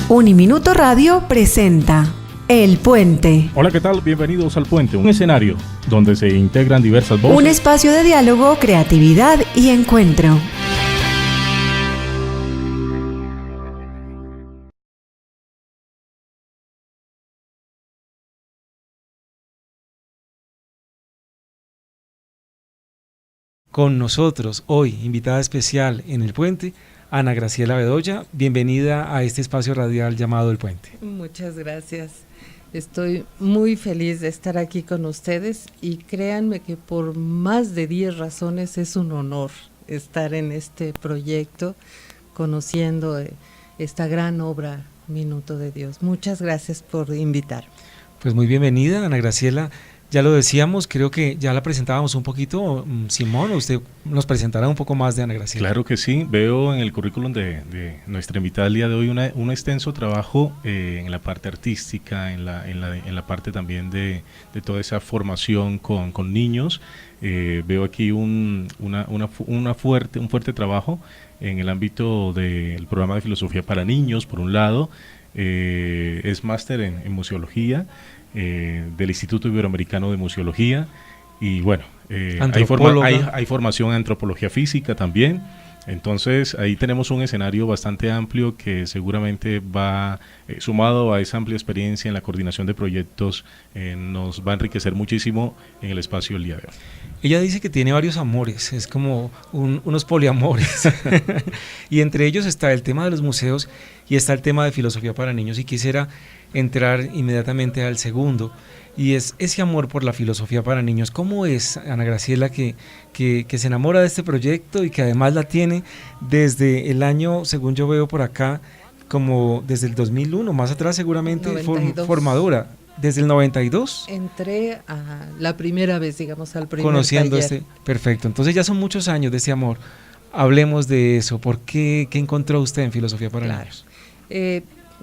Uniminuto Radio presenta El Puente. Hola, ¿qué tal? Bienvenidos al Puente, un escenario donde se integran diversas voces. Un espacio de diálogo, creatividad y encuentro. Con nosotros hoy, invitada especial en El Puente, Ana Graciela Bedoya. Bienvenida a este espacio radial llamado El Puente. Muchas gracias. Estoy muy feliz de estar aquí con ustedes y créanme que por más de 10 razones es un honor estar en este proyecto, conociendo esta gran obra Minuto de Dios. Muchas gracias por invitarme. Pues muy bienvenida, Ana Graciela. Ya lo decíamos, creo que ya la presentábamos un poquito. Simón, ¿usted nos presentará un poco más de Ana Graciela? Claro que sí, veo en el currículum de nuestra invitada el día de hoy un extenso trabajo en la parte artística, en la parte también de toda esa formación con niños. Veo aquí un fuerte trabajo en el ámbito del programa de filosofía para niños, por un lado. Es máster en museología, del Instituto Iberoamericano de Museología, y bueno, hay formación en antropología física también. Entonces ahí tenemos un escenario bastante amplio que seguramente va, sumado a esa amplia experiencia en la coordinación de proyectos, nos va a enriquecer muchísimo en el espacio del día de hoy. Ella dice que tiene varios amores, es como unos poliamores, y entre ellos está el tema de los museos y está el tema de filosofía para niños, y quisiera entrar inmediatamente al segundo, y es ese amor por la filosofía para niños. ¿Cómo es, Ana Graciela, que se enamora de este proyecto y que además la tiene desde el año, según yo veo por acá, como desde el 2001, más atrás seguramente, formadora? ¿Desde el 92? Entré a la primera vez, digamos, al primer conociendo taller. Perfecto, entonces ya son muchos años de ese amor. Hablemos de eso. ¿Por qué? ¿Qué encontró usted en filosofía para niños?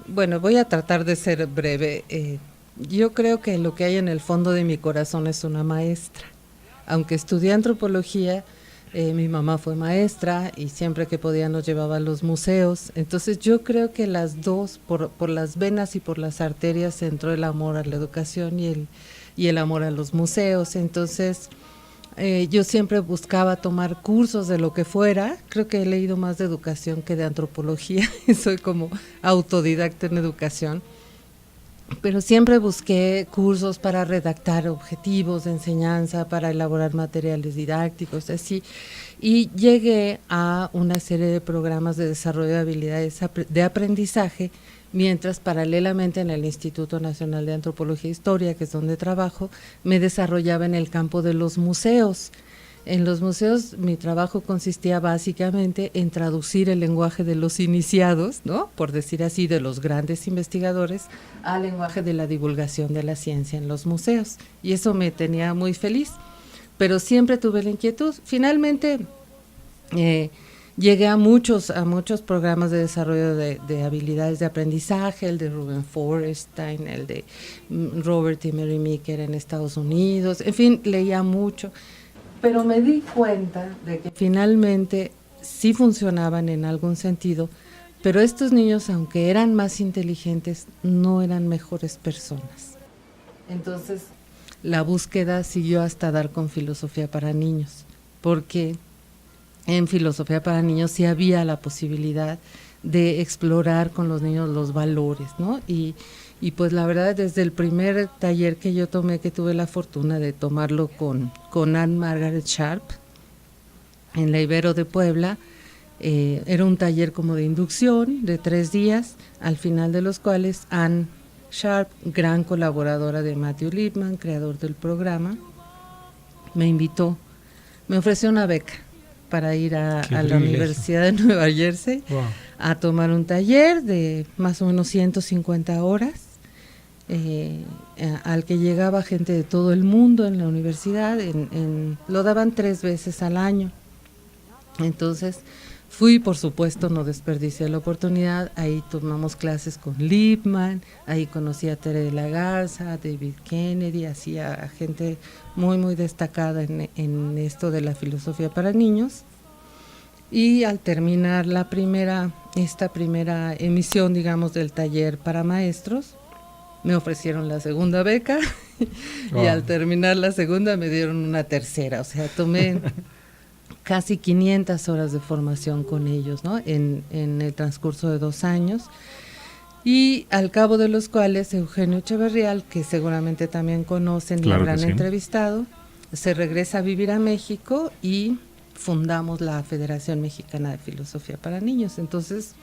Bueno, voy a tratar de ser breve. Yo creo que lo que hay en el fondo de mi corazón es una maestra. Aunque estudié antropología, mi mamá fue maestra y siempre que podía nos llevaba a los museos. Entonces yo creo que las dos, por las venas y por las arterias, entró el amor a la educación y el amor a los museos. Entonces yo siempre buscaba tomar cursos de lo que fuera. Creo que he leído más de educación que de antropología. Soy como autodidacta en educación. Pero siempre busqué cursos para redactar objetivos de enseñanza, para elaborar materiales didácticos, así, y llegué a una serie de programas de desarrollo de habilidades de aprendizaje, mientras paralelamente en el Instituto Nacional de Antropología e Historia, que es donde trabajo, me desarrollaba en el campo de los museos. En los museos mi trabajo consistía básicamente en traducir el lenguaje de los iniciados, ¿no?, por decir así, de los grandes investigadores, al lenguaje de la divulgación de la ciencia en los museos. Y eso me tenía muy feliz, pero siempre tuve la inquietud. Finalmente llegué a muchos programas de desarrollo de habilidades de aprendizaje, el de Ruben Forestein, el de Robert y Mary Meeker en Estados Unidos, en fin, leía mucho. Pero me di cuenta de que finalmente sí funcionaban en algún sentido, pero estos niños, aunque eran más inteligentes, no eran mejores personas. Entonces, la búsqueda siguió hasta dar con filosofía para niños, porque en filosofía para niños sí había la posibilidad de explorar con los niños los valores, ¿no? Y pues la verdad, desde el primer taller que yo tomé, que tuve la fortuna de tomarlo con Anne Margaret Sharp, en la Ibero de Puebla, era un taller como de inducción de 3 días, al final de los cuales Anne Sharp, gran colaboradora de Matthew Lipman, creador del programa, me invitó, me ofreció una beca para ir a la Universidad de Nueva Jersey, wow, a tomar un taller de más o menos 150 horas, al que llegaba gente de todo el mundo en la universidad. Lo daban 3 veces al año. Entonces fui, por supuesto, no desperdicié la oportunidad. Ahí tomamos clases con Lipman, ahí conocí a Tere de la Garza, a David Kennedy, así a gente muy muy destacada en esto de la filosofía para niños. Y al terminar esta primera emisión, digamos, del taller para maestros, me ofrecieron la segunda beca y al terminar la segunda me dieron una tercera. O sea, tomé casi 500 horas de formación con ellos, ¿no? En el transcurso de 2 años. Y al cabo de los cuales Eugenio Echeverrial, que seguramente también conocen y habrán entrevistado, se regresa a vivir a México y fundamos la Federación Mexicana de Filosofía para Niños. Entonces,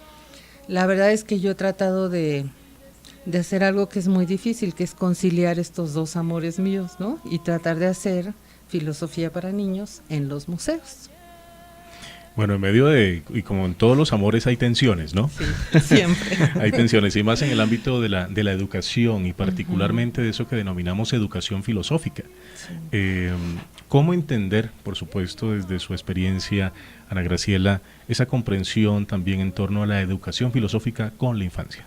la verdad es que yo he tratado de hacer algo que es muy difícil, que es conciliar estos 2 amores míos, ¿no? Y tratar de hacer filosofía para niños en los museos. Bueno, en medio y como en todos los amores hay tensiones, ¿no? Sí, siempre. Hay tensiones, y más en el ámbito de la educación, y particularmente de eso que denominamos educación filosófica. Sí. ¿Cómo entender, por supuesto, desde su experiencia, Ana Graciela, esa comprensión también en torno a la educación filosófica con la infancia?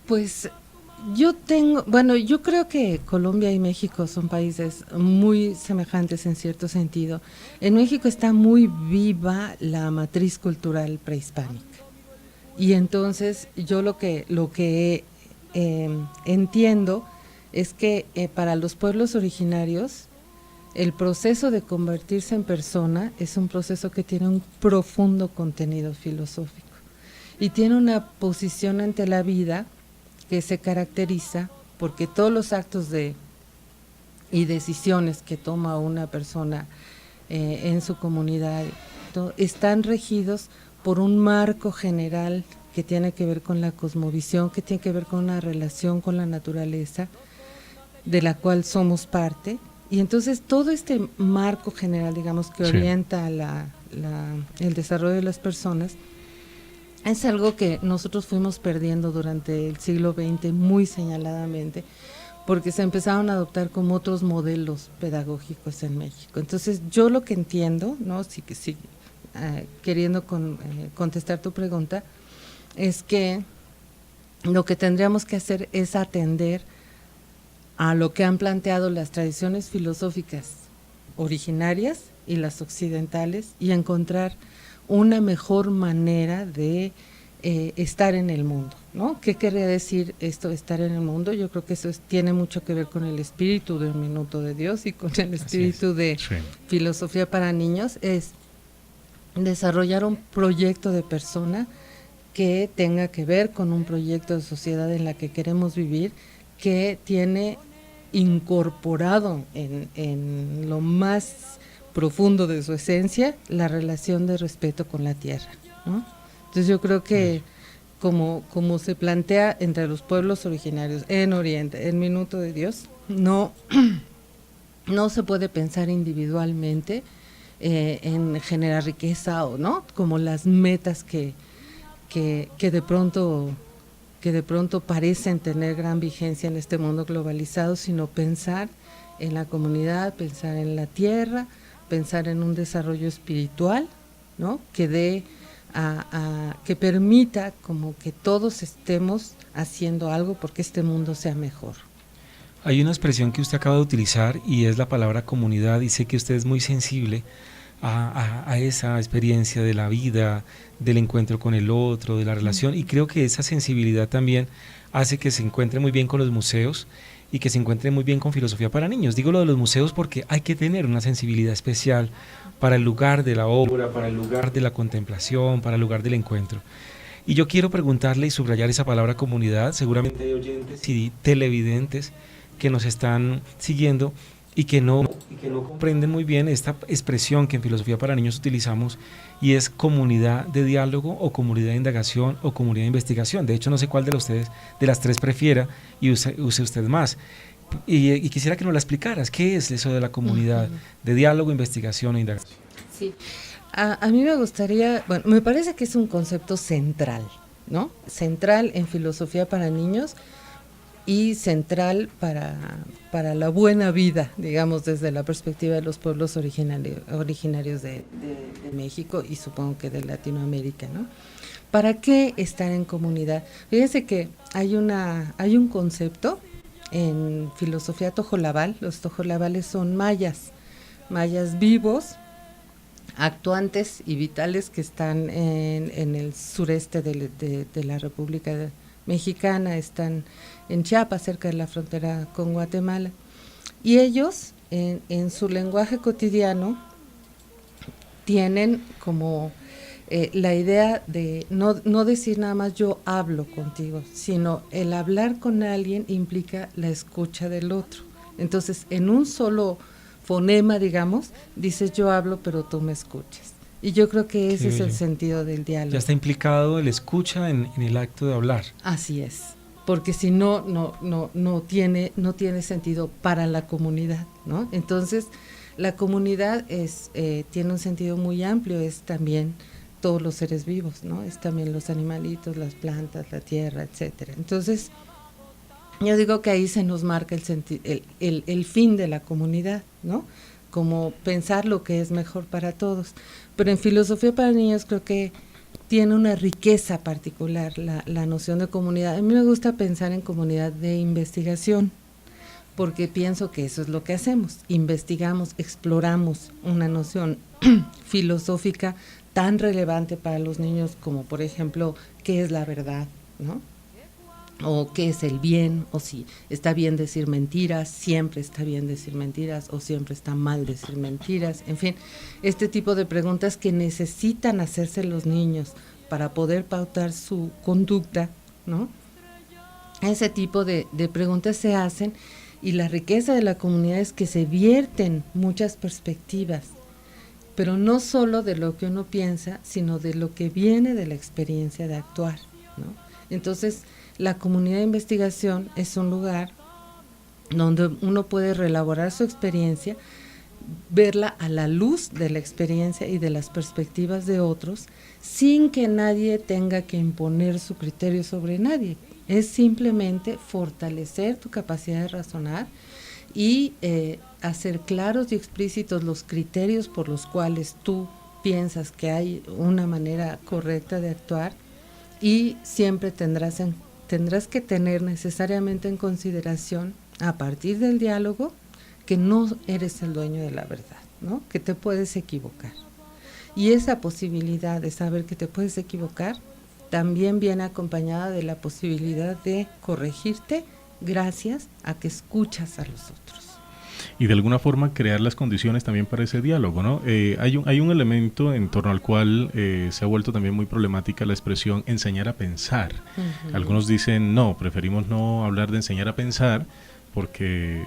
Pues yo creo que Colombia y México son países muy semejantes en cierto sentido. En México está muy viva la matriz cultural prehispánica. Y entonces yo lo que entiendo es que para los pueblos originarios el proceso de convertirse en persona es un proceso que tiene un profundo contenido filosófico y tiene una posición ante la vida que se caracteriza porque todos los actos y decisiones que toma una persona en su comunidad están regidos por un marco general que tiene que ver con la cosmovisión, que tiene que ver con una relación con la naturaleza, de la cual somos parte. Y entonces todo este marco general, digamos, que orienta el desarrollo de las personas, es algo que nosotros fuimos perdiendo durante el siglo XX muy señaladamente, porque se empezaron a adoptar como otros modelos pedagógicos en México. Entonces yo lo que entiendo, ¿no? Queriendo contestar tu pregunta, es que lo que tendríamos que hacer es atender a lo que han planteado las tradiciones filosóficas originarias y las occidentales y encontrar una mejor manera de estar en el mundo, ¿no? ¿Qué querría decir esto, estar en el mundo? Yo creo que eso tiene mucho que ver con el espíritu de Un Minuto de Dios y con el espíritu de filosofía para niños, es desarrollar un proyecto de persona que tenga que ver con un proyecto de sociedad en la que queremos vivir, que tiene incorporado en lo más profundo de su esencia la relación de respeto con la tierra, ¿no? Entonces yo creo que como se plantea entre los pueblos originarios en Oriente, el Minuto de Dios, no se puede pensar individualmente en generar riqueza o no, como las metas que de pronto parecen tener gran vigencia en este mundo globalizado, sino pensar en la comunidad, pensar en la tierra, pensar en un desarrollo espiritual, ¿no? Que que permita como que todos estemos haciendo algo porque este mundo sea mejor. Hay una expresión que usted acaba de utilizar y es la palabra comunidad, y sé que usted es muy sensible a esa experiencia de la vida, del encuentro con el otro, de la relación, y creo que esa sensibilidad también hace que se encuentre muy bien con los museos y que se encuentre muy bien con filosofía para niños. Digo lo de los museos porque hay que tener una sensibilidad especial para el lugar de la obra, para el lugar de la contemplación, para el lugar del encuentro. Y yo quiero preguntarle y subrayar esa palabra comunidad. Seguramente hay oyentes y televidentes que nos están siguiendo y que no comprenden muy bien esta expresión que en filosofía para niños utilizamos, y es comunidad de diálogo o comunidad de indagación o comunidad de investigación. De hecho, no sé cuál de las tres prefiera y use usted más. Y quisiera que nos la explicaras. ¿Qué es eso de la comunidad de diálogo, investigación e indagación? Sí, a mí me gustaría, bueno, me parece que es un concepto central, ¿no? Central en filosofía para niños y central para la buena vida, digamos, desde la perspectiva de los pueblos originarios de México y supongo que de Latinoamérica, ¿no? ¿Para qué estar en comunidad? Fíjense que hay un concepto en filosofía tojolabal. Los tojolabales son mayas vivos, actuantes y vitales que están en el sureste de la República Mexicana, están en Chiapas, cerca de la frontera con Guatemala. Y ellos, en su lenguaje cotidiano, tienen como la idea de no decir nada más yo hablo contigo, sino el hablar con alguien implica la escucha del otro. Entonces, en un solo fonema, digamos, dices yo hablo, pero tú me escuchas. Y yo creo que ese es el sentido del diálogo. Ya está implicado el escucha en el acto de hablar. Así es, porque si no tiene sentido para la comunidad, ¿no? Entonces, la comunidad tiene un sentido muy amplio, es también todos los seres vivos, ¿no? Es también los animalitos, las plantas, la tierra, etcétera. Entonces, yo digo que ahí se nos marca el fin de la comunidad, ¿no? Como pensar lo que es mejor para todos. Pero en filosofía para niños creo que tiene una riqueza particular la noción de comunidad. A mí me gusta pensar en comunidad de investigación, porque pienso que eso es lo que hacemos. Investigamos, exploramos una noción filosófica tan relevante para los niños como, por ejemplo, qué es la verdad, ¿no? O qué es el bien, o si está bien decir mentiras, siempre está bien decir mentiras, o siempre está mal decir mentiras, en fin, este tipo de preguntas que necesitan hacerse los niños para poder pautar su conducta, ¿no? Ese tipo de preguntas se hacen, y la riqueza de la comunidad es que se vierten muchas perspectivas, pero no solo de lo que uno piensa, sino de lo que viene de la experiencia de actuar, ¿no? Entonces, la comunidad de investigación es un lugar donde uno puede reelaborar su experiencia, verla a la luz de la experiencia y de las perspectivas de otros, sin que nadie tenga que imponer su criterio sobre nadie. Es simplemente fortalecer tu capacidad de razonar y hacer claros y explícitos los criterios por los cuales tú piensas que hay una manera correcta de actuar, y siempre tendrás que tener necesariamente en consideración, a partir del diálogo, que no eres el dueño de la verdad, ¿no? Que te puedes equivocar. Y esa posibilidad de saber que te puedes equivocar también viene acompañada de la posibilidad de corregirte gracias a que escuchas a los otros. Y de alguna forma crear las condiciones también para ese diálogo, ¿no? Hay un elemento en torno al cual se ha vuelto también muy problemática la expresión enseñar a pensar. Uh-huh. Algunos dicen, no, preferimos no hablar de enseñar a pensar, porque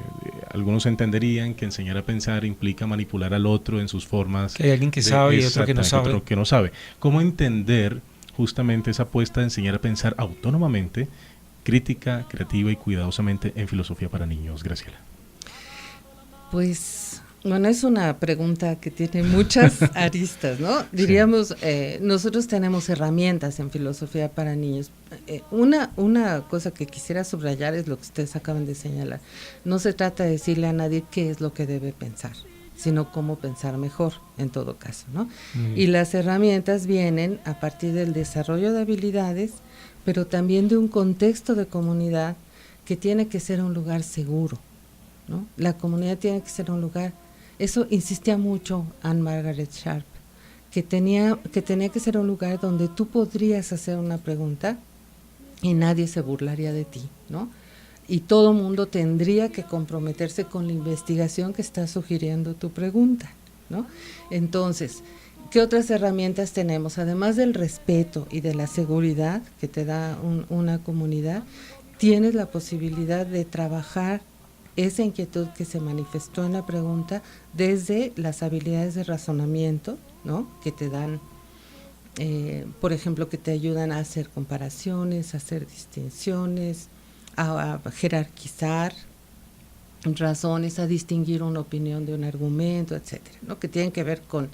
algunos entenderían que enseñar a pensar implica manipular al otro en sus formas. Que hay alguien que sabe y otro que no sabe. Otro que no sabe. ¿Cómo entender justamente esa apuesta de enseñar a pensar autónomamente, crítica, creativa y cuidadosamente en filosofía para niños? Graciela. Pues, bueno, es una pregunta que tiene muchas aristas, ¿no? Diríamos, nosotros tenemos herramientas en filosofía para niños. Una cosa que quisiera subrayar es lo que ustedes acaban de señalar. No se trata de decirle a nadie qué es lo que debe pensar, sino cómo pensar mejor, en todo caso, ¿no? Y las herramientas vienen a partir del desarrollo de habilidades, pero también de un contexto de comunidad que tiene que ser un lugar seguro, ¿no? La comunidad tiene que ser un lugar, eso insistía mucho Anne Margaret Sharp, que tenía que ser un lugar donde tú podrías hacer una pregunta y nadie se burlaría de ti, ¿no? Y todo mundo tendría que comprometerse con la investigación que está sugiriendo tu pregunta, ¿no? Entonces, ¿qué otras herramientas tenemos? Además del respeto y de la seguridad que te da una comunidad, tienes la posibilidad de trabajar esa inquietud que se manifestó en la pregunta desde las habilidades de razonamiento, ¿no? Que te dan, por ejemplo, que te ayudan a hacer comparaciones, a hacer distinciones, a jerarquizar razones, a distinguir una opinión de un argumento, etcétera, ¿no? Que tienen que ver con,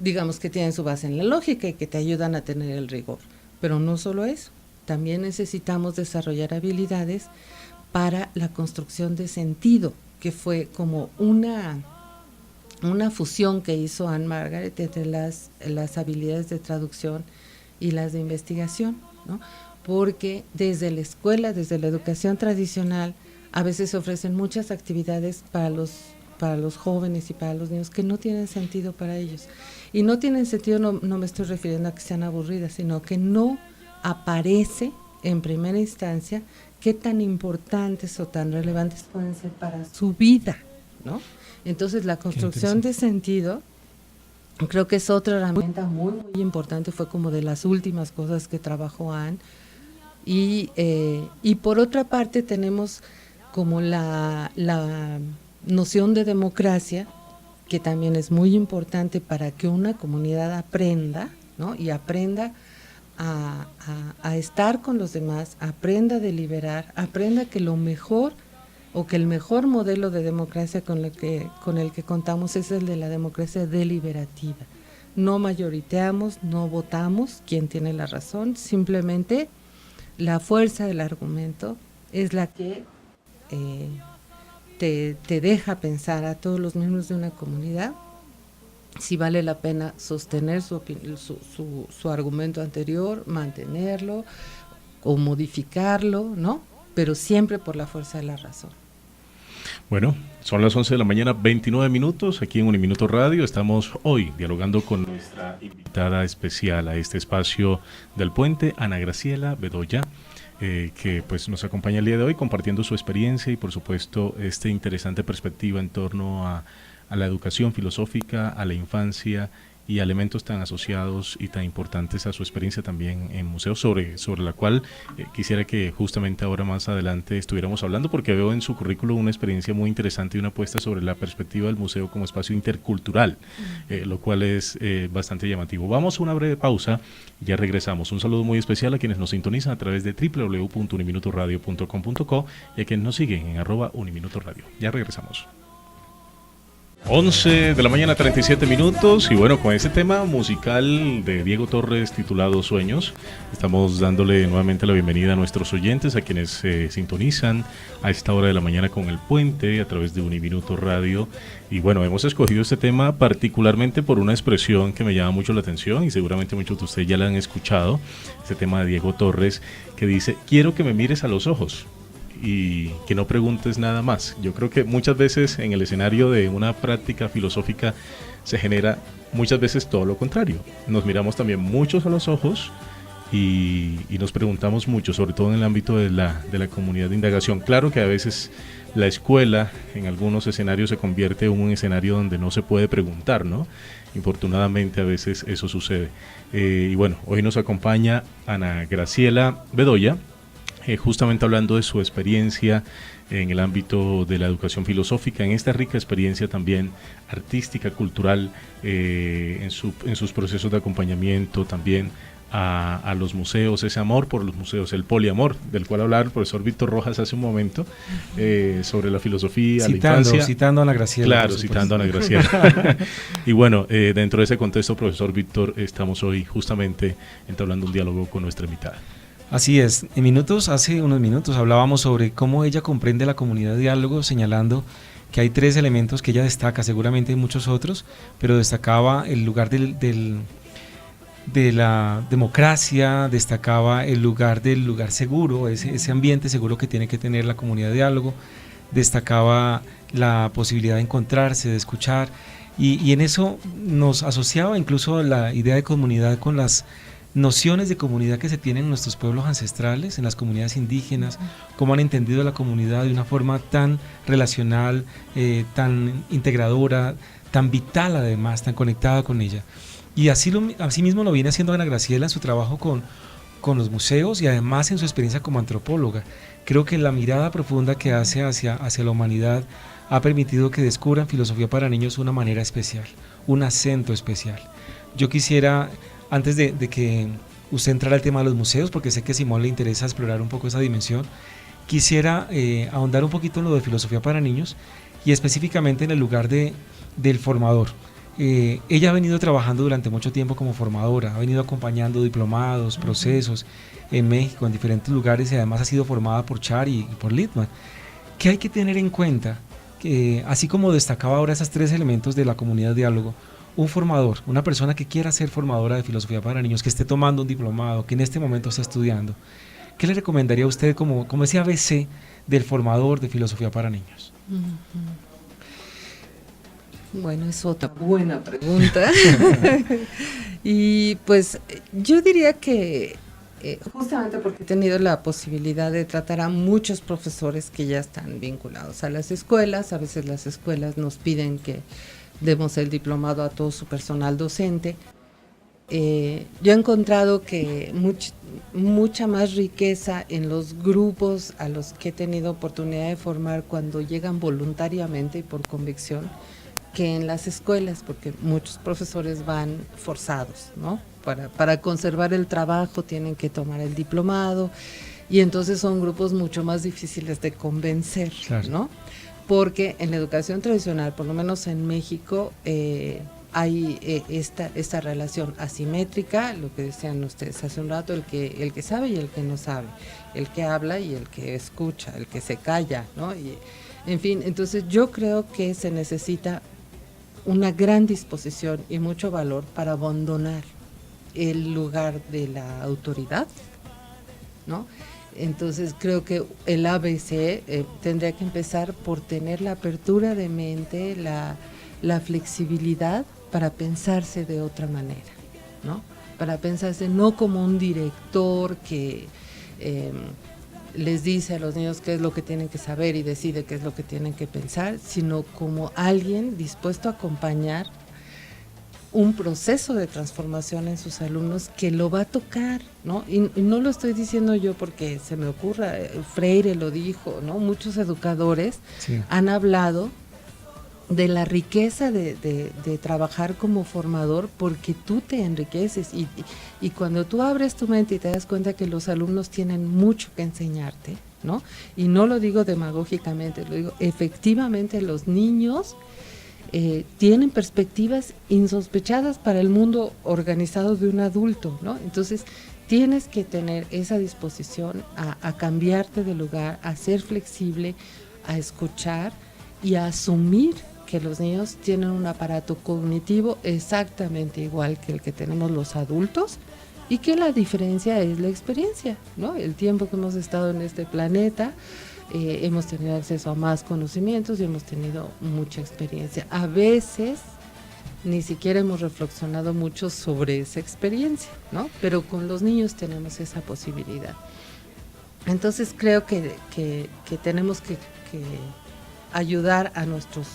digamos, que tienen su base en la lógica y que te ayudan a tener el rigor. Pero no solo eso, también necesitamos desarrollar habilidades para la construcción de sentido, que fue como una fusión que hizo Anne Margaret entre las habilidades de traducción y las de investigación, ¿no? Porque desde la escuela, desde la educación tradicional, a veces se ofrecen muchas actividades para para los jóvenes y para los niños que no tienen sentido para ellos. Y no tienen sentido, no me estoy refiriendo a que sean aburridas, sino que no aparece en primera instancia qué tan importantes o tan relevantes pueden ser para su vida, ¿no? Entonces la construcción de sentido creo que es otra herramienta muy, muy importante, fue como de las últimas cosas que trabajó Anne. Y por otra parte tenemos como la noción de democracia, que también es muy importante para que una comunidad aprenda, ¿no? Y aprenda a estar con los demás, aprenda a deliberar, aprenda que lo mejor o que el mejor modelo de democracia con el que contamos es el de la democracia deliberativa. No mayoriteamos, no votamos quién tiene la razón, simplemente la fuerza del argumento es la que te deja pensar a todos los miembros de una comunidad si vale la pena sostener su argumento anterior, mantenerlo o modificarlo, ¿no? Pero siempre por la fuerza de la razón. Bueno, son las 11 de la mañana, 29 minutos, aquí en Uniminuto Radio. Estamos hoy dialogando con nuestra invitada especial a este espacio del puente, Ana Graciela Bedoya, que pues nos acompaña el día de hoy compartiendo su experiencia y por supuesto esta interesante perspectiva en torno a la educación filosófica, a la infancia y a elementos tan asociados y tan importantes a su experiencia también en museos, sobre la cual quisiera que justamente ahora más adelante estuviéramos hablando, porque veo en su currículum una experiencia muy interesante y una apuesta sobre la perspectiva del museo como espacio intercultural, lo cual es bastante llamativo. Vamos a una breve pausa y ya regresamos. Un saludo muy especial a quienes nos sintonizan a través de www.uniminutoradio.com.co y a quienes nos siguen en @uniminutoradio. Ya regresamos. 11 de la mañana, 37 minutos, y bueno, con ese tema musical de Diego Torres titulado Sueños, estamos dándole nuevamente la bienvenida a nuestros oyentes, a quienes se sintonizan a esta hora de la mañana con el puente a través de Uniminuto Radio. Y bueno, hemos escogido este tema particularmente por una expresión que me llama mucho la atención y seguramente muchos de ustedes ya la han escuchado, este tema de Diego Torres que dice: quiero que me mires a los ojos y que no preguntes nada más. Yo creo que muchas veces en el escenario de una práctica filosófica se genera muchas veces todo lo contrario. Nos miramos también muchos a los ojos y nos preguntamos mucho, sobre todo en el ámbito de la comunidad de indagación. Claro que a veces la escuela en algunos escenarios se convierte en un escenario donde no se puede preguntar, ¿no? Infortunadamente a veces eso sucede. Y bueno, hoy nos acompaña Ana Graciela Bedoya, justamente hablando de su experiencia en el ámbito de la educación filosófica, en esta rica experiencia también artística, cultural, en sus procesos de acompañamiento también a los museos, ese amor por los museos, el poliamor, del cual hablaba el profesor Víctor Rojas hace un momento, sobre la filosofía, la infancia. Citando a Ana Graciela. Claro, citando a Ana Graciela. Y bueno, dentro de ese contexto, profesor Víctor, estamos hoy justamente entablando un diálogo con nuestra invitada. Así es, hace unos minutos hablábamos sobre cómo ella comprende la comunidad de diálogo, señalando que hay 3 elementos que ella destaca, seguramente hay muchos otros, pero destacaba el lugar de la democracia, destacaba el lugar del lugar seguro, ese ambiente seguro que tiene que tener la comunidad de diálogo, destacaba la posibilidad de encontrarse, de escuchar, y en eso nos asociaba incluso la idea de comunidad con las nociones de comunidad que se tienen en nuestros pueblos ancestrales, en las comunidades indígenas, cómo han entendido la comunidad de una forma tan relacional, tan integradora, tan vital además, tan conectada con ella. Y así mismo lo viene haciendo Ana Graciela en su trabajo con los museos y además en su experiencia como antropóloga. Creo que la mirada profunda que hace hacia la humanidad ha permitido que descubran filosofía para niños de una manera especial, un acento especial. Yo quisiera, antes de que usted entrara al tema de los museos, porque sé que a Simón le interesa explorar un poco esa dimensión, quisiera ahondar un poquito en lo de filosofía para niños y específicamente en el lugar del formador. Ella ha venido trabajando durante mucho tiempo como formadora, ha venido acompañando diplomados, procesos en México, en diferentes lugares, y además ha sido formada por Chari y por Littman. ¿Qué hay que tener en cuenta? Que así como destacaba ahora esos 3 elementos de la comunidad de diálogo, un formador, una persona que quiera ser formadora de filosofía para niños, que esté tomando un diplomado, que en este momento está estudiando, ¿qué le recomendaría a usted como ese ABC del formador de filosofía para niños? Bueno, es otra buena pregunta. Y pues yo diría que justamente porque he tenido la posibilidad de tratar a muchos profesores que ya están vinculados a las escuelas, a veces las escuelas nos piden que demos el diplomado a todo su personal docente. Yo he encontrado que mucha más riqueza en los grupos a los que he tenido oportunidad de formar cuando llegan voluntariamente y por convicción, que en las escuelas, porque muchos profesores van forzados, ¿no? Para conservar el trabajo tienen que tomar el diplomado y entonces son grupos mucho más difíciles de convencer, claro, ¿no? Porque en la educación tradicional, por lo menos en México, hay esta relación asimétrica, lo que decían ustedes hace un rato, el que sabe y el que no sabe, el que habla y el que escucha, el que se calla, ¿no? Y, en fin, entonces yo creo que se necesita una gran disposición y mucho valor para abandonar el lugar de la autoridad, ¿no? Entonces creo que el ABC tendría que empezar por tener la apertura de mente, la flexibilidad para pensarse de otra manera, ¿no? Para pensarse no como un director que les dice a los niños qué es lo que tienen que saber y decide qué es lo que tienen que pensar, sino como alguien dispuesto a acompañar un proceso de transformación en sus alumnos que lo va a tocar, ¿no? Y no lo estoy diciendo yo porque se me ocurra, Freire lo dijo, ¿no? Muchos educadores han hablado de la riqueza de trabajar como formador porque tú te enriqueces y cuando tú abres tu mente y te das cuenta que los alumnos tienen mucho que enseñarte, ¿no? Y no lo digo demagógicamente, lo digo efectivamente, los niños tienen perspectivas insospechadas para el mundo organizado de un adulto, ¿no? Entonces tienes que tener esa disposición a cambiarte de lugar, a ser flexible, a escuchar y a asumir que los niños tienen un aparato cognitivo exactamente igual que el que tenemos los adultos y que la diferencia es la experiencia, ¿no? El tiempo que hemos estado en este planeta, hemos tenido acceso a más conocimientos y hemos tenido mucha experiencia. A veces ni siquiera hemos reflexionado mucho sobre esa experiencia, ¿no? Pero con los niños tenemos esa posibilidad. Entonces creo que tenemos que ayudar a nuestros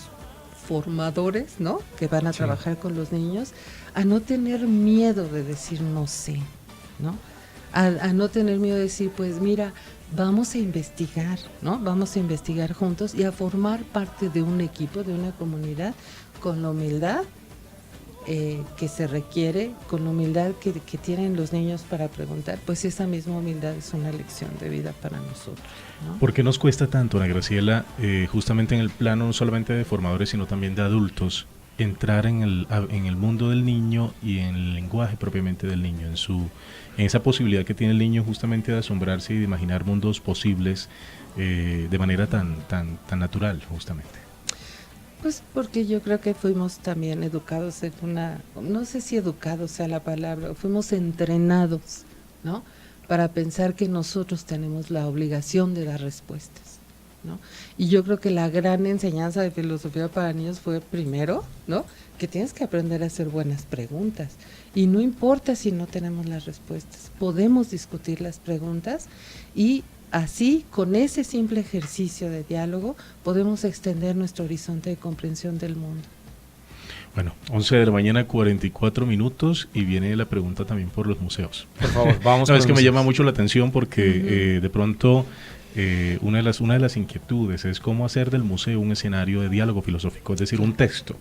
formadores, ¿no? Que van a trabajar con los niños, a no tener miedo de decir no sé, ¿no? A no tener miedo de decir, pues mira, vamos a investigar, ¿no? Vamos a investigar juntos y a formar parte de un equipo, de una comunidad, con la humildad que se requiere, con la humildad que tienen los niños para preguntar, pues esa misma humildad es una lección de vida para nosotros, ¿no? ¿Por qué nos cuesta tanto, Ana Graciela, justamente en el plano no solamente de formadores, sino también de adultos, entrar en el mundo del niño y en el lenguaje propiamente del niño, en esa posibilidad que tiene el niño justamente de asombrarse y de imaginar mundos posibles de manera tan natural, justamente? Pues porque yo creo que fuimos también educados en no sé si educados sea la palabra, fuimos entrenados, ¿no? Para pensar que nosotros tenemos la obligación de dar respuestas, ¿no? Y yo creo que la gran enseñanza de filosofía para niños fue primero, ¿no? Que tienes que aprender a hacer buenas preguntas y no importa si no tenemos las respuestas, podemos discutir las preguntas y así, con ese simple ejercicio de diálogo, podemos extender nuestro horizonte de comprensión del mundo. Bueno, 11 de la mañana, 44 minutos, y viene la pregunta también por los museos. Por favor, vamos. No, es que me llama mucho la atención porque de pronto una de las inquietudes es cómo hacer del museo un escenario de diálogo filosófico, es decir, un texto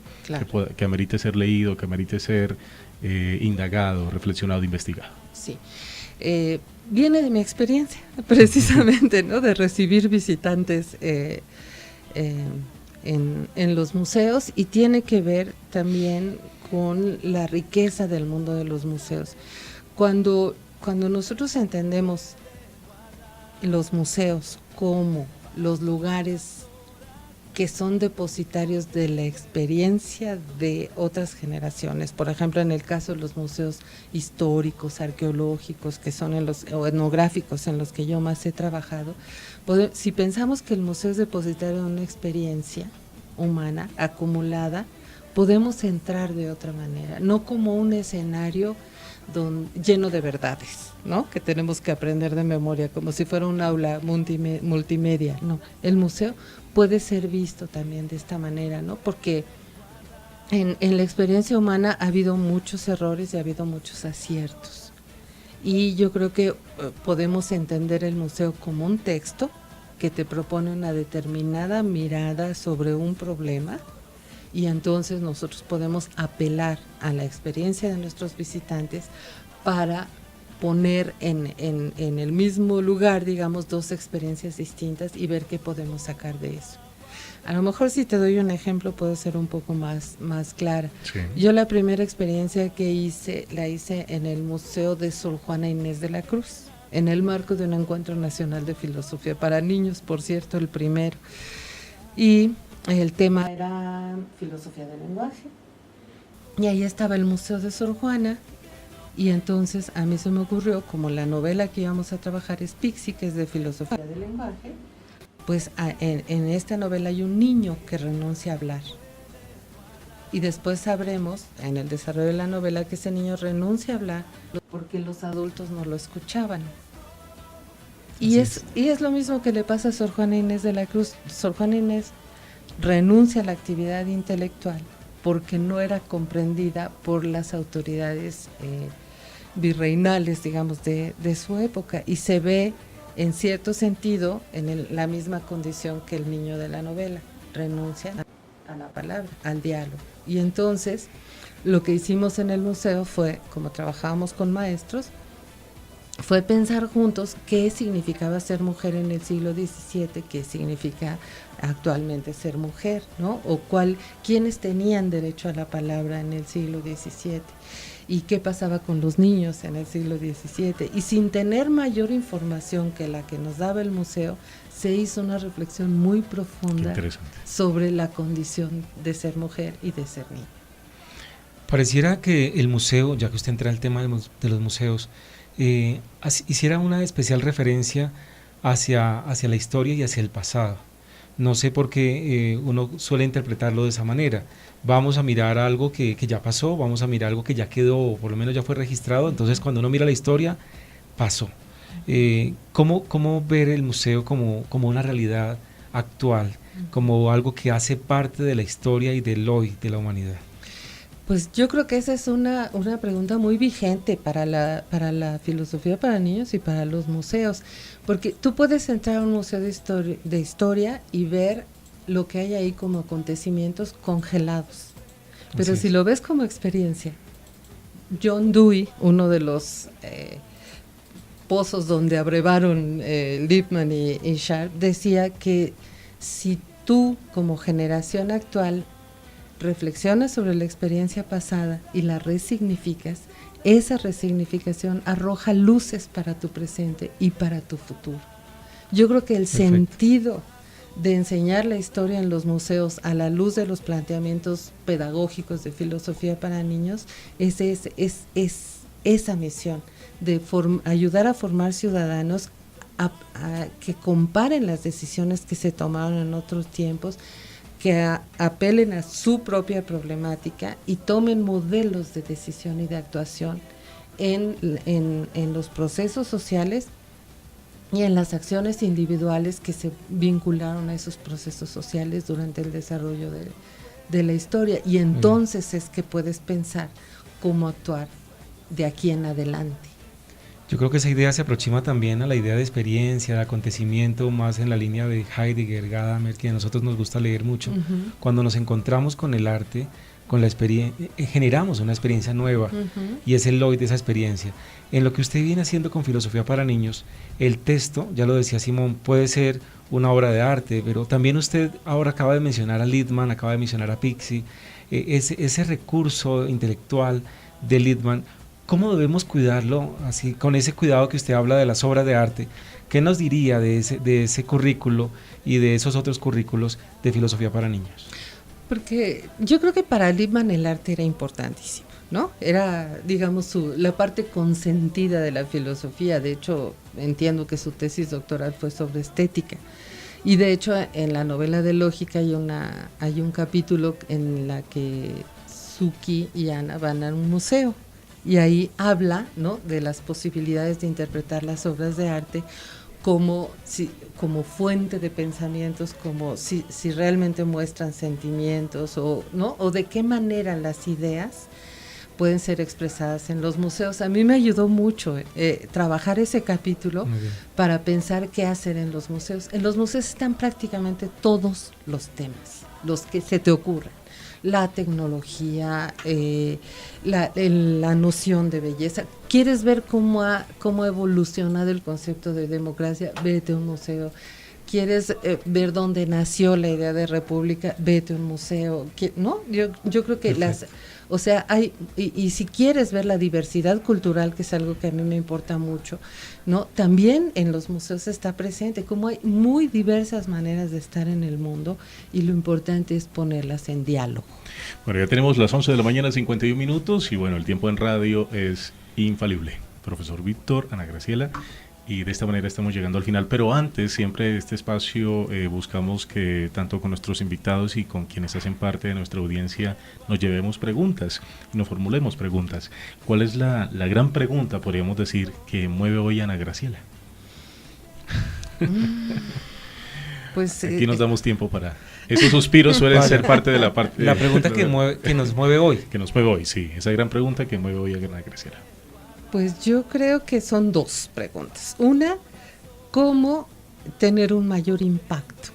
que amerite ser leído, que amerite ser indagado, reflexionado, investigado. Sí. Viene de mi experiencia, precisamente, ¿no? De recibir visitantes en los museos y tiene que ver también con la riqueza del mundo de los museos. Cuando nosotros entendemos los museos como los lugares que son depositarios de la experiencia de otras generaciones. Por ejemplo, en el caso de los museos históricos, arqueológicos, que son o etnográficos en los que yo más he trabajado, si pensamos que el museo es depositario de una experiencia humana acumulada, podemos entrar de otra manera, no como un escenario lleno de verdades, ¿no? Que tenemos que aprender de memoria, como si fuera un aula multimedia, no. El museo puede ser visto también de esta manera, ¿no? Porque en la experiencia humana ha habido muchos errores y ha habido muchos aciertos. Y yo creo que podemos entender el museo como un texto que te propone una determinada mirada sobre un problema, y entonces nosotros podemos apelar a la experiencia de nuestros visitantes para poner en el mismo lugar, digamos, dos experiencias distintas y ver qué podemos sacar de eso. A lo mejor si te doy un ejemplo puedo ser un poco más clara. Sí. Yo la primera experiencia que hice, la hice en el Museo de Sor Juana Inés de la Cruz, en el marco de un encuentro nacional de filosofía para niños, por cierto, el primero. Y el tema era filosofía del lenguaje. Y ahí estaba el Museo de Sor Juana, y entonces a mí se me ocurrió, como la novela que íbamos a trabajar es Pixie, que es de filosofía del lenguaje, pues en esta novela hay un niño que renuncia a hablar. Y después sabremos, en el desarrollo de la novela, que ese niño renuncia a hablar porque los adultos no lo escuchaban. Y es lo mismo que le pasa a Sor Juana Inés de la Cruz. Sor Juana Inés renuncia a la actividad intelectual porque no era comprendida por las autoridades virreinales, digamos, de su época, y se ve en cierto sentido en la misma condición que el niño de la novela, renuncia a la palabra, al diálogo. Y entonces lo que hicimos en el museo fue, como trabajábamos con maestros, fue pensar juntos qué significaba ser mujer en el siglo XVII, qué significa actualmente ser mujer, ¿no? O quiénes tenían derecho a la palabra en el siglo XVII y qué pasaba con los niños en el siglo XVII. Y sin tener mayor información que la que nos daba el museo, se hizo una reflexión muy profunda sobre la condición de ser mujer y de ser niña. Pareciera que el museo, ya que usted entra al tema de los museos, hiciera una especial referencia hacia la historia y hacia el pasado. No sé por qué uno suele interpretarlo de esa manera. Vamos a mirar algo que ya pasó, vamos a mirar algo que ya quedó, o por lo menos ya fue registrado, entonces cuando uno mira la historia, pasó. ¿Cómo ver el museo como una realidad actual, como algo que hace parte de la historia y del hoy de la humanidad? Pues yo creo que esa es una pregunta muy vigente para la filosofía para niños y para los museos, porque tú puedes entrar a un museo de historia y ver lo que hay ahí como acontecimientos congelados, pero si lo ves como experiencia, John Dewey, uno de los pozos donde abrevaron Lippmann y Sharp, decía que si tú como generación actual reflexionas sobre la experiencia pasada y la resignificas, esa resignificación arroja luces para tu presente y para tu futuro. Yo creo que el sentido de enseñar la historia en los museos a la luz de los planteamientos pedagógicos de filosofía para niños es esa misión de ayudar a formar ciudadanos a que comparen las decisiones que se tomaron en otros tiempos, que apelen a su propia problemática y tomen modelos de decisión y de actuación en los procesos sociales y en las acciones individuales que se vincularon a esos procesos sociales durante el desarrollo de la historia. Y entonces es que puedes pensar cómo actuar de aquí en adelante. Yo creo que esa idea se aproxima también a la idea de experiencia, de acontecimiento, más en la línea de Heidegger, Gadamer, que a nosotros nos gusta leer mucho. Cuando nos encontramos con el arte, con la experiencia, generamos una experiencia nueva, y es el hoy de esa experiencia. En lo que usted viene haciendo con Filosofía para Niños, el texto, ya lo decía Simón, puede ser una obra de arte, pero también usted ahora acaba de mencionar a Lippmann, acaba de mencionar a Pixie, ese recurso intelectual de Lippmann. ¿Cómo debemos cuidarlo, así con ese cuidado que usted habla de las obras de arte? ¿Qué nos diría de ese currículo y de esos otros currículos de filosofía para niños? Porque yo creo que para Lippmann el arte era importantísimo, ¿no? Era, digamos, la parte consentida de la filosofía. De hecho, entiendo que su tesis doctoral fue sobre estética. Y de hecho en la novela de Lógica hay un capítulo en la que Suki y Ana van a un museo y ahí habla, ¿no?, de las posibilidades de interpretar las obras de arte como fuente de pensamientos, como si realmente muestran sentimientos ¿no?, o de qué manera las ideas pueden ser expresadas en los museos. A mí me ayudó mucho trabajar ese capítulo para pensar qué hacer en los museos. En los museos están prácticamente todos los temas, los que se te ocurran. La tecnología, la noción de belleza. ¿Quieres ver cómo ha evolucionado el concepto de democracia? Vete a un museo. ¿Quieres ver dónde nació la idea de república? Vete a un museo. ¿No? Yo creo que y si quieres ver la diversidad cultural, que es algo que a mí me importa mucho, ¿no?, también en los museos está presente, como hay muy diversas maneras de estar en el mundo y lo importante es ponerlas en diálogo. Bueno, ya tenemos las 11 de la mañana, 51 minutos, y bueno, el tiempo en radio es infalible. Profesor Víctor, Ana Graciela, y de esta manera estamos llegando al final, pero antes, siempre este espacio buscamos que tanto con nuestros invitados y con quienes hacen parte de nuestra audiencia nos llevemos preguntas, nos formulemos preguntas. ¿Cuál es la gran pregunta, podríamos decir, que mueve hoy a Ana Graciela? Pues aquí nos damos tiempo para... Esos suspiros suelen ser parte de la parte... La pregunta que nos mueve hoy. Que nos mueve hoy, sí, esa gran pregunta que mueve hoy a Ana Graciela. Pues yo creo que son dos preguntas. Una, ¿cómo tener un mayor impacto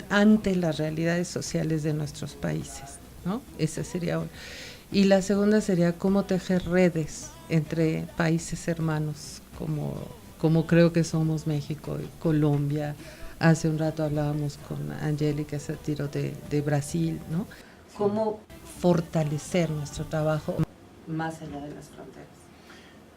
ante las realidades sociales de nuestros países, ¿no? Esa sería una. Y la segunda sería cómo tejer redes entre países hermanos, como creo que somos México y Colombia. Hace un rato hablábamos con Angélica Satiro de Brasil, ¿no? Cómo fortalecer nuestro trabajo más allá de las fronteras.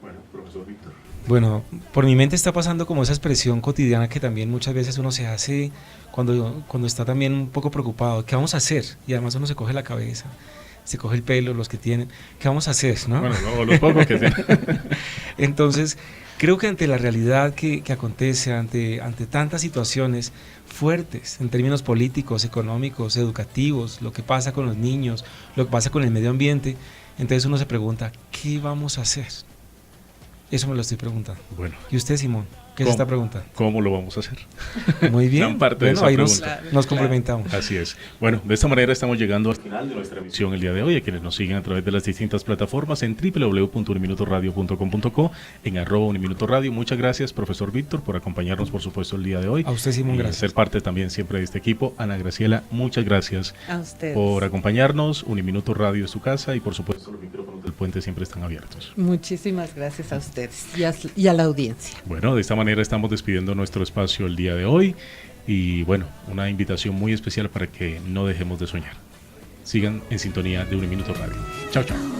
Bueno, profesor Víctor. Bueno, por mi mente está pasando como esa expresión cotidiana que también muchas veces uno se hace cuando está también un poco preocupado. ¿Qué vamos a hacer? Y además uno se coge la cabeza, se coge el pelo, los que tienen. ¿Qué vamos a hacer? ¿No? Bueno, no, los pocos que tienen. Entonces, creo que ante la realidad que acontece, ante tantas situaciones fuertes en términos políticos, económicos, educativos, lo que pasa con los niños, lo que pasa con el medio ambiente, entonces uno se pregunta, ¿qué vamos a hacer? Eso me lo estoy preguntando. Bueno. ¿Y usted, Simón? ¿Qué se está preguntando? ¿Cómo lo vamos a hacer? Muy bien. Gran parte de esa ahí pregunta. nos complementamos. Así es. Bueno, de esta manera estamos llegando al final de nuestra emisión el día de hoy. A quienes nos siguen a través de las distintas plataformas en www.uniminutoradio.com.co, en @uniminutoradio. Muchas gracias, profesor Víctor, por acompañarnos, por supuesto, el día de hoy. A usted, Simón, gracias. Ser parte también siempre de este equipo. Ana Graciela, muchas gracias a ustedes por acompañarnos. Uniminuto Radio es su casa y, por supuesto, los micrófonos del puente siempre están abiertos. Muchísimas gracias a ustedes y a la audiencia. Bueno, de esta manera estamos despidiendo nuestro espacio el día de hoy y bueno, una invitación muy especial para que no dejemos de soñar. Sigan en sintonía de Uniminuto Radio. Chao, chao.